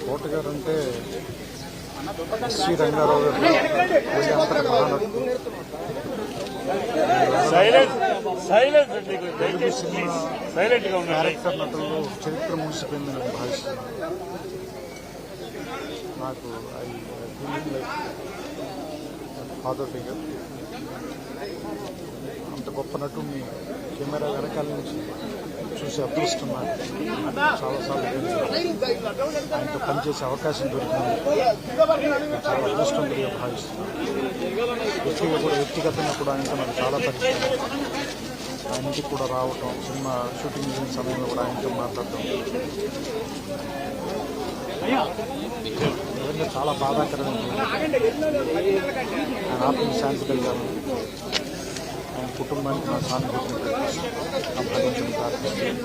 కోట గారు అంటే ఎస్వి రంగారావు గారు క్యారెక్టర్ నటుల్లో చరిత్ర ముగిసిపోయిందని నేను భావిస్తున్నాను. నాకు ఫాదర్ ఫిగర్ అంత గొప్ప నటుడిని కెమెరా వెనకాల నుంచి చూసి అదృష్టం నాకు చాలాసార్లు ఆయనతో పనిచేసే అవకాశం దొరికింది. చాలా అదృష్టంగా భావిస్తున్నాను. వ్యక్తిగతంగా కూడా ఆయనతో నాకు చాలా పరిచయం. ఆయన ఇంటికి కూడా రావటం, సినిమా షూటింగ్ సమయంలో కూడా ఆయనతో మాట్లాడటం నిజంగా చాలా బాధాకరమైన. ఆయన ఆత్మీయ శాంతి కలిగాను. ఆయన కుటుంబానికి నా సానుభూతిని భగవంతుని ప్రార్థిస్తున్నాను.